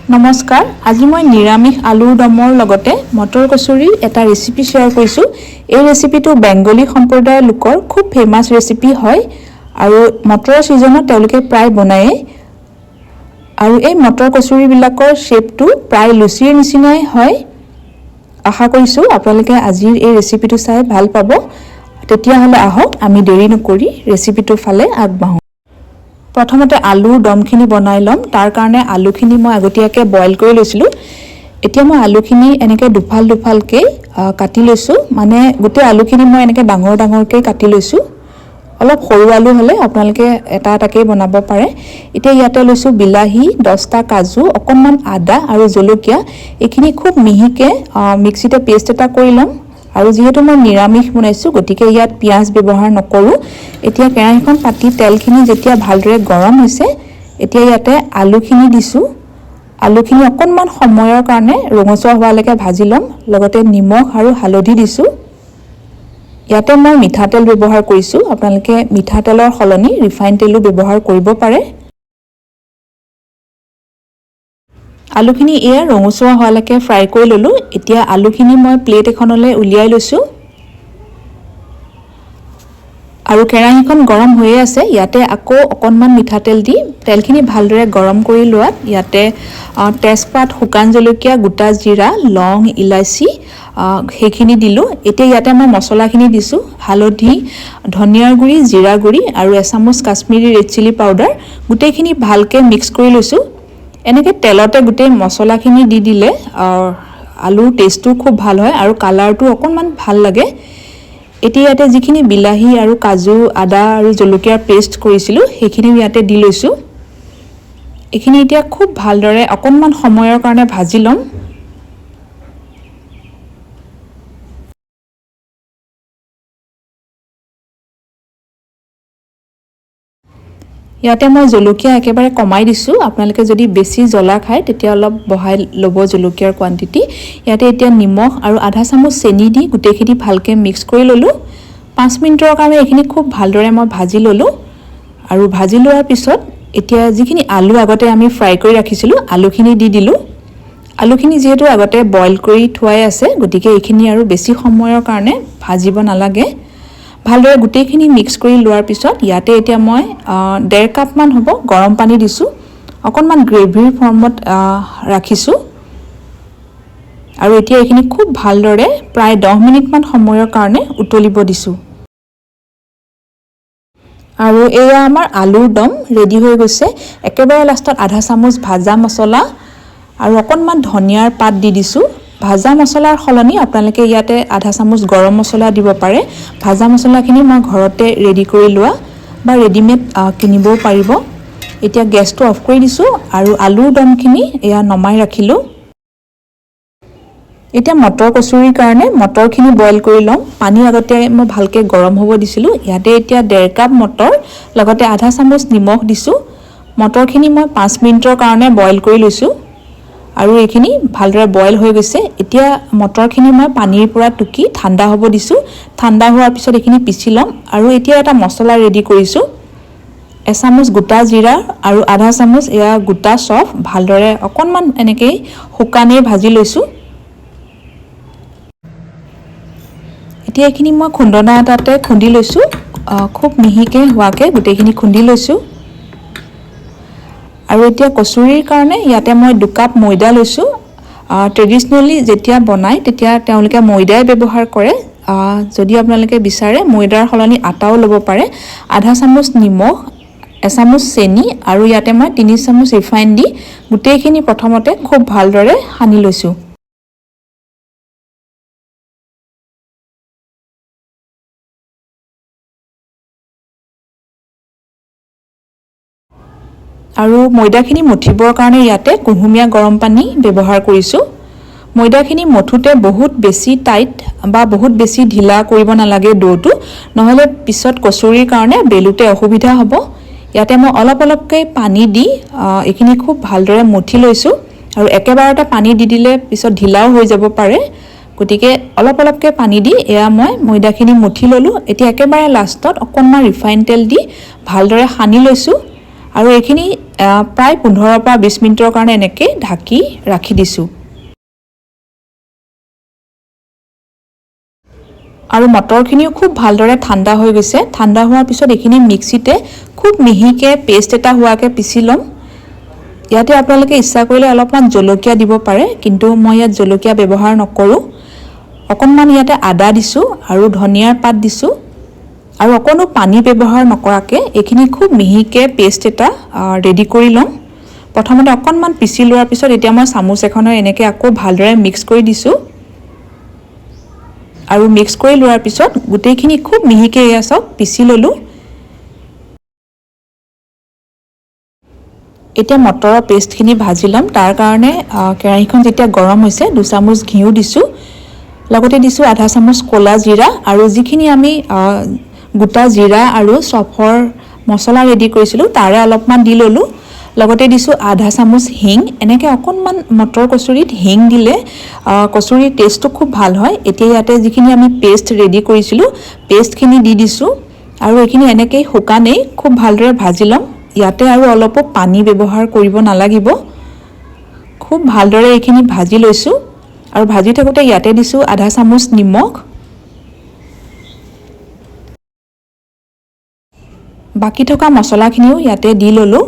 নমস্কাৰ আজি মই নিৰামিষ আলুৰ দমৰ লগতে মটৰ কচুৰিৰ এটা ৰেচিপি শ্বেয়াৰ কৰিছোঁ। এই ৰেচিপিটো বেংগলী সম্প্ৰদায়ৰ লোকৰ খুব ফেমাছ ৰেচিপি হয় আৰু মটৰৰ ছিজনত তেওঁলোকে প্ৰায় বনায়ে আৰু এই মটৰ কচুৰিবিলাকৰ শেপটো প্ৰায় লুচিৰ নিচিনাই হয়। আশা কৰিছোঁ আপোনালোকে আজিৰ এই ৰেচিপিটো চাই ভাল পাব। তেতিয়াহ'লে আহক আমি দেৰি নকৰি ৰেচিপিটোৰ ফালে আগবাঢ়ো। প্ৰথমতে আলুৰ দমখিনি বনাই ল'ম। তাৰ কাৰণে আলুখিনি মই আগতীয়াকৈ বইল কৰি লৈছিলোঁ। এতিয়া মই আলুখিনি এনেকৈ দুফালকৈ কাটি লৈছোঁ। মানে গোটেই আলুখিনি মই এনেকৈ ডাঙৰকৈ কাটি লৈছোঁ। অলপ সৰু আলু হ'লে আপোনালোকে এটা এটাকৈ বনাব পাৰে। এতিয়া ইয়াতে লৈছোঁ বিলাহী, 10টা কাজু, অকণমান আদা আৰু জলকীয়া। এইখিনি খুব মিহিকৈ মিক্সিতে পেষ্ট এটা কৰি ল'ম। আৰু যিহেতু মই নিৰামিষ বনাইছোঁ গতিকে ইয়াত পিঁয়াজ ব্যৱহাৰ নকৰোঁ। এতিয়া কেৰাহীখন পাতি তেলখিনি যেতিয়া ভালদৰে গৰম হৈছে এতিয়া ইয়াতে আলুখিনি দিছোঁ। আলুখিনি অকণমান সময়ৰ কাৰণে ৰঙচুৱা হোৱালৈকে ভাজি ল'ম। লগতে নিমখ আৰু হালধি দিছোঁ। ইয়াতে মই মিঠাতেল ব্যৱহাৰ কৰিছোঁ। আপোনালোকে মিঠাতেলৰ সলনি ৰিফাইন তেলো ব্যৱহাৰ কৰিব পাৰে। আলুখিনি এয়া ৰঙচুৱা হোৱালৈকে ফ্ৰাই কৰি ল'লোঁ। এতিয়া আলুখিনি মই প্লেট এখনলৈ উলিয়াই লৈছোঁ আৰু কেৰাহীখন গৰম হৈয়ে আছে। ইয়াতে আকৌ অকণমান মিঠাতেল দি তেলখিনি ভালদৰে গৰম কৰি লোৱাত ইয়াতে তেজপাত, শুকান জলকীয়া, গোটা জিৰা, লং, ইলাচি সেইখিনি দিলোঁ। এতিয়া ইয়াতে মই মছলাখিনি দিছোঁ। হালধি, ধনিয়াৰ গুড়ি, জিৰা গুড়ি আৰু এচামুচ কাশ্মীৰী ৰেড চিলি পাউডাৰ। গোটেইখিনি ভালকৈ মিক্স কৰি লৈছোঁ। এনেকৈ তেলতে গোটেই মছলাখিনি দি দিলে আলুৰ টেষ্টটো খুব ভাল হয় আৰু কালাৰটো অকণমান ভাল লাগে। এতিয়া ইয়াতে যিখিনি বিলাহী আৰু কাজু, আদা আৰু জলকীয়াৰ পেষ্ট কৰিছিলোঁ সেইখিনিও ইয়াতে দি লৈছোঁ। এইখিনি এতিয়া খুব ভালদৰে অকণমান সময়ৰ কাৰণে ভাজি ল'ম। ইয়াতে মই জলকীয়া একেবাৰে কমাই দিছোঁ। আপোনালোকে যদি বেছি জ্বলা খায় তেতিয়া অলপ বঢ়াই ল'ব জলকীয়াৰ কোৱাণ্টিটি। ইয়াতে এতিয়া নিমখ আৰু আধা চামুচ চেনি দি গোটেইখিনি ভালকৈ মিক্স কৰি ল'লোঁ। 5 মিনিটৰ কাৰণে এইখিনি খুব ভালদৰে মই ভাজি ল'লোঁ আৰু ভাজি লোৱাৰ পিছত এতিয়া যিখিনি আলু আগতে আমি ফ্ৰাই কৰি ৰাখিছিলোঁ আলুখিনি দি দিলোঁ। আলুখিনি যিহেতু আগতে বইল কৰি থোৱাই আছে গতিকে এইখিনি আৰু বেছি সময়ৰ কাৰণে ভাজিব নালাগে। ভালদৰে গোটেইখিনি মিক্স কৰি লোৱাৰ পিছত ইয়াতে এতিয়া মই 1.5 কাপমান হ'ব গৰম পানী দিছোঁ। অকণমান গ্ৰেভিৰ ফৰ্মত ৰাখিছোঁ আৰু এতিয়া এইখিনি খুব ভালদৰে প্ৰায় 10 মিনিটমান সময়ৰ কাৰণে উতলিব দিছোঁ। আৰু এয়া আমাৰ আলুৰ দম ৰেডি হৈ গৈছে। একেবাৰে লাষ্টত আধা চামুচ ভাজা মছলা আৰু অকণমান ধনিয়াৰ পাত দি দিছোঁ। ভাজা মছলাৰ সলনি আপোনালোকে ইয়াতে আধা চামুচ গৰম মছলা দিব পাৰে। ভাজা মছলাখিনি মই ঘৰতে ৰেডি কৰি লোৱা বা ৰেডিমেড কিনিবও পাৰিব। এতিয়া গেছটো অফ কৰি দিছোঁ আৰু আলুৰ দমখিনি এয়া নমাই ৰাখিলোঁ। এতিয়া মটৰ কচুৰিৰ কাৰণে মটৰখিনি বইল কৰি ল'ম। পানী আগতে মই ভালকৈ গৰম হ'ব দিছিলোঁ। ইয়াতে এতিয়া 1.5 কাপ মটৰ লগতে আধা চামুচ নিমখ দিছোঁ। মটৰখিনি মই 5 মিনিটৰ কাৰণে বইল কৰি লৈছোঁ আৰু এইখিনি ভালদৰে বইল হৈ গৈছে। এতিয়া মটৰখিনি মই পানীৰ পৰা টুকি ঠাণ্ডা হ'ব দিছোঁ। ঠাণ্ডা হোৱাৰ পিছত এইখিনি পিচি ল'ম আৰু এতিয়া এটা মছলা ৰেডি কৰিছোঁ। এচামুচ গোটা জিৰা আৰু আধা চামুচ এয়া গোটা চফ ভালদৰে অকণমান এনেকৈ শুকানেই ভাজি লৈছোঁ। এতিয়া এইখিনি মই খুন্দনা এটাতে খুন্দি লৈছোঁ। খুব মিহিকৈ হোৱাকৈ গোটেইখিনি খুন্দি লৈছোঁ আৰু এতিয়া কচুৰিৰ কাৰণে ইয়াতে মই 2 কাপ ময়দা লৈছোঁ। ট্ৰেডিশ্যনেলি যেতিয়া বনায় তেতিয়া তেওঁলোকে ময়দাই ব্যৱহাৰ কৰে। যদি আপোনালোকে বিচাৰে ময়দাৰ সলনি আটাও ল'ব পাৰে। আধা চামুচ নিমখ, এচামুচ চেনি আৰু ইয়াতে মই 3 চামুচ ৰিফাইন দি গোটেইখিনি প্ৰথমতে খুব ভালদৰে সানি লৈছোঁ। আৰু ময়দাখিনি মঠিবৰ কাৰণে ইয়াতে কুহুমীয়া গৰম পানী ব্যৱহাৰ কৰিছোঁ। ময়দাখিনি মঠোতে বহুত বেছি টাইট বা বহুত বেছি ঢিলা কৰিব নালাগে ডোটো, নহ'লে পিছত কচুৰিৰ কাৰণে বেলোতে অসুবিধা হ'ব। ইয়াতে মই অলপকৈ পানী দি এইখিনি খুব ভালদৰে মঠি লৈছোঁ আৰু একেবাৰতে পানী দি দিলে পিছত ঢিলাও হৈ যাব পাৰে। গতিকে অলপকৈ পানী দি এয়া মই ময়দাখিনি মঠি ল'লোঁ। এতিয়া একেবাৰে লাষ্টত অকণমান ৰিফাইন তেল দি ভালদৰে সানি লৈছোঁ আৰু এইখিনি প্ৰায় 15 পৰা 20 মিনিটৰ কাৰণে এনেকৈ ঢাকি ৰাখি দিছোঁ। আৰু মটৰখিনিও খুব ভালদৰে ঠাণ্ডা হৈ গৈছে। ঠাণ্ডা হোৱাৰ পিছত এইখিনি মিক্সিতে খুব মিহিকৈ পেষ্ট এটা হোৱাকৈ পিচি ল'ম। ইয়াতে আপোনালোকে ইচ্ছা কৰিলে অলপমান জলকীয়া দিব পাৰে, কিন্তু মই ইয়াত জলকীয়া ব্যৱহাৰ নকৰোঁ। অকণমান ইয়াতে আদা দিছোঁ আৰু ধনিয়াৰ পাত দিছোঁ আৰু অকণো পানী ব্যৱহাৰ নকৰাকৈ এইখিনি খুব মিহিকৈ পেষ্ট এটা ৰেডি কৰি ল'ম। প্ৰথমতে অকণমান পিচি লোৱাৰ পিছত এতিয়া মই চামুচ এখনৰ এনেকৈ আকৌ ভালদৰে মিক্স কৰি দিছোঁ আৰু মিক্স কৰি লোৱাৰ পিছত গোটেইখিনি খুব মিহিকৈ এয়া চাওক পিচি ল'লোঁ। এতিয়া মটৰৰ পেষ্টখিনি ভাজি ল'ম। তাৰ কাৰণে কেৰাহীখন যেতিয়া গৰম হৈছে 2 চামুচ ঘিউ দিছোঁ, লগতে দিছোঁ আধা চামুচ ক'লা জিৰা আৰু যিখিনি আমি গোটা জিৰা আৰু চফৰ মছলা ৰেডি কৰিছিলোঁ তাৰে অলপমান দি ল'লোঁ। লগতে দিছোঁ আধা চামুচ হিং। এনেকৈ অকণমান মটৰ কচুৰিত হিং দিলে কচুৰিৰ টেষ্টটো খুব ভাল হয়। এতিয়া ইয়াতে যিখিনি আমি পেষ্ট ৰেডি কৰিছিলোঁ পেষ্টখিনি দি দিছোঁ আৰু এইখিনি এনেকৈ শুকানেই খুব ভালদৰে ভাজি ল'ম। ইয়াতে আৰু অলপো পানী ব্যৱহাৰ কৰিব নালাগিব। খুব ভালদৰে এইখিনি ভাজি লৈছোঁ আৰু ভাজি থাকোঁতে ইয়াতে দিছোঁ আধা চামুচ নিমখ। বাকী থকা মছলাখিনিও ইয়াতে দি ল'লোঁ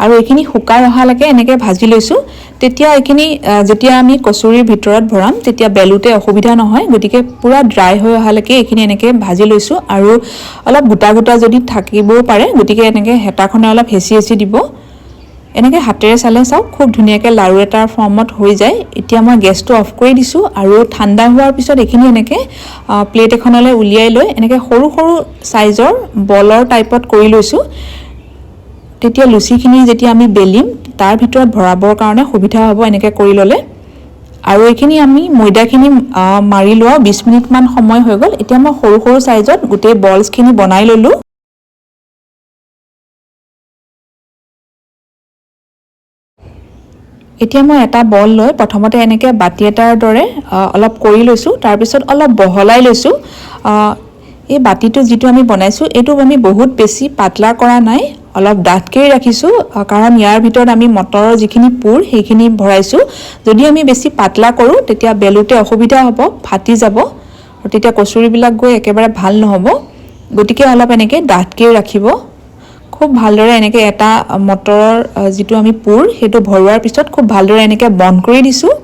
আৰু এইখিনি শুকাই অহালৈকে এনেকৈ ভাজি লৈছোঁ। তেতিয়া এইখিনি যেতিয়া আমি কচুৰিৰ ভিতৰত ভৰাম তেতিয়া বেলোতে অসুবিধা নহয়, গতিকে পূৰা ড্ৰাই হৈ অহালৈকে এইখিনি এনেকৈ ভাজি লৈছোঁ। আৰু অলপ গোটা গোটা যদি থাকিবও পাৰে, গতিকে এনেকৈ হেতাখনে অলপ হেঁচি হেঁচি দিব। এনেকৈ হাতেৰে চালে চাওক খুব ধুনীয়াকৈ লাড়ু এটাৰ ফৰ্মত হৈ যায়। এতিয়া মই গেছটো অফ কৰি দিছোঁ আৰু ঠাণ্ডা হোৱাৰ পিছত এইখিনি এনেকৈ প্লেট এখনলৈ উলিয়াই লৈ এনেকৈ সৰু সৰু চাইজৰ বলৰ টাইপত কৰি লৈছোঁ। তেতিয়া লুচিখিনি যেতিয়া আমি বেলিম তাৰ ভিতৰত ভৰাবৰ কাৰণে সুবিধা হ'ব এনেকৈ কৰি ল'লে। আৰু এইখিনি আমি ময়দাখিনি মাৰি লোৱা 20 মিনিটমান সময় হৈ গ'ল। এতিয়া মই সৰু সৰু চাইজত গোটেই বলছখিনি বনাই ল'লোঁ। এতিয়া মই এটা বল লৈ প্ৰথমতে এনেকৈ বাতি এটাৰ দৰে অলপ কৰি লৈছোঁ, তাৰপিছত অলপ বহলাই লৈছোঁ। এই বাতিটো যিটো আমি বনাইছোঁ এইটো আমি বহুত বেছি পাতলা কৰা নাই, অলপ ডাঠকৈ ৰাখিছোঁ, কাৰণ ইয়াৰ ভিতৰত আমি মটৰৰ যিখিনি পুৰ সেইখিনি ভৰাইছোঁ। যদি আমি বেছি পাতলা কৰোঁ তেতিয়া বেলোতে অসুবিধা হ'ব, ফাটি যাব আৰু তেতিয়া কচুৰিবিলাক গৈ একেবাৰে ভাল নহ'ব। গতিকে অলপ এনেকৈ ডাঠকৈ ৰাখিব। খুব ভালদৰে এনেকৈ এটা মটৰৰ যিটো আমি পুৰ সেইটো ভৰোৱাৰ পিছত খুব ভালদৰে এনেকৈ বন্ধ কৰি দিছোঁ।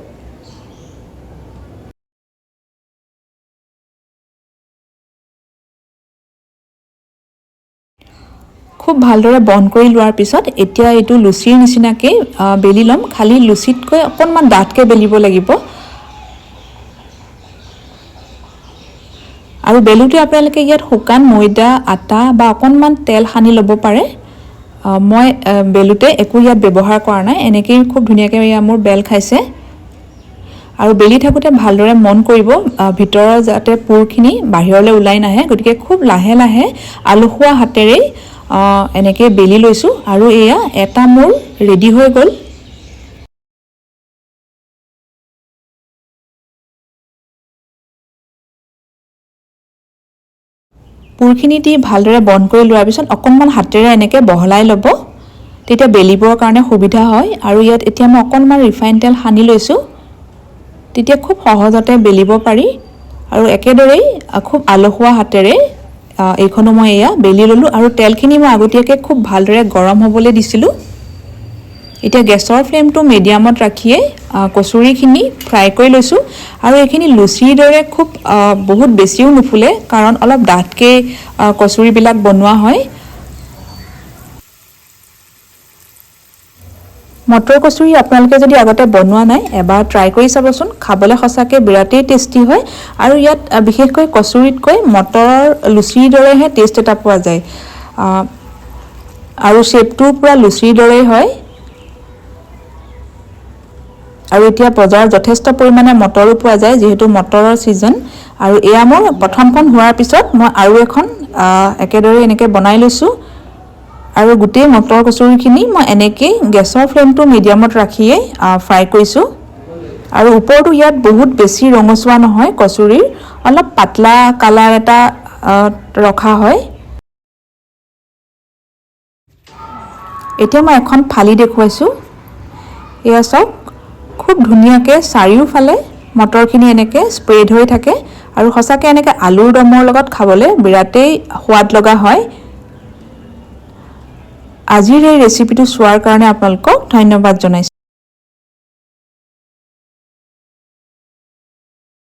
খুব ভালদৰে বন্ধ কৰি লোৱাৰ পিছত এতিয়া এইটো লুচিৰ নিচিনাকৈ বেলি ল'ম। খালি লুচিতকৈ অকণমান ডাঠকৈ বেলিব লাগিব। আৰু বেলোতে আপোনালোকে ইয়াত শুকান ময়দা, আটা বা অকণমান তেল সানি ল'ব পাৰে। মই বেলোতে একো ইয়াত ব্যৱহাৰ কৰা নাই, এনেকৈয়ে খুব ধুনীয়াকৈ এয়া মোৰ বেল খাইছে। আৰু বেলি থাকোঁতে ভালদৰে মন কৰিব ভিতৰৰ যাতে পুৰখিনি বাহিৰলৈ ওলাই নাহে, গতিকে খুব লাহে লাহে আলসুৱা হাতেৰেই এনেকৈ বেলি লৈছোঁ আৰু এয়া এটা মোৰ ৰেডি হৈ গ'ল। পুৰখিনি দি ভালদৰে বন্ধ কৰি লোৱাৰ পিছত অকণমান হাতেৰে এনেকৈ বহলাই ল'ব, তেতিয়া বেলিবৰ কাৰণে সুবিধা হয়। আৰু ইয়াত এতিয়া মই অকণমান ৰিফাইন তেল সানি লৈছোঁ, তেতিয়া খুব সহজতে বেলিব পাৰি। আৰু একেদৰেই খুব আলসুৱা হাতেৰে এইখনো মই এয়া বেলি ল'লোঁ আৰু তেলখিনি মই আগতীয়াকৈ খুব ভালদৰে গৰম হ'বলৈ দিছিলোঁ। এতিয়া গেছৰ ফ্লেমটো মিডিয়ামত ৰাখিয়েই কচুৰিখিনি ফ্ৰাই কৰি লৈছোঁ। আৰু এইখিনি লুচিৰ দৰে খুব বহুত বেছিও নুফুলে, কাৰণ অলপ ডাঠকৈ কচুৰিবিলাক বনোৱা হয়। মটৰ কচুৰি আপোনালোকে যদি আগতে বনোৱা নাই এবাৰ ট্ৰাই কৰি চাবচোন, খাবলৈ সঁচাকৈ বিৰাটেই টেষ্টি হয়। আৰু ইয়াত বিশেষকৈ কচুৰিতকৈ মটৰৰ লুচিৰ দৰেহে টেষ্ট এটা পোৱা যায়। আৰু শ্বেপটো পূৰা লুচিৰ দৰেই হয়। আৰু এতিয়া বজাৰত যথেষ্ট পৰিমাণে মটৰো পোৱা যায়, যিহেতু মটৰৰ ছিজন। আৰু এয়া মোৰ প্ৰথমখন হোৱাৰ পিছত মই আৰু এখন একেদৰে এনেকৈ বনাই লৈছোঁ। আৰু গোটেই মটৰ কচুৰিখিনি মই এনেকৈ গেছৰ ফ্লেমটো মিডিয়ামত ৰাখিয়েই ফ্ৰাই কৰিছোঁ। আৰু ওপৰটো ইয়াত বহুত বেছি ৰঙচুৱা নহয়, কচুৰিৰ অলপ পাতলা কালাৰ এটা ৰখা হয়। এতিয়া মই এখন ফালি দেখুৱাইছোঁ। এয়া চাওক, খুব ধুনীয়াকৈ চাৰিওফালে মটৰখিনি এনেকৈ স্প্ৰেড হৈ থাকে আৰু সঁচাকৈ এনেকৈ আলুৰ দমৰ লগত খাবলৈ বিৰাটেই সোৱাদ লগা হয়। আজিৰ এই ৰেচিপিটো চোৱাৰ কাৰণে আপোনালোকক ধন্যবাদ জনাইছোঁ।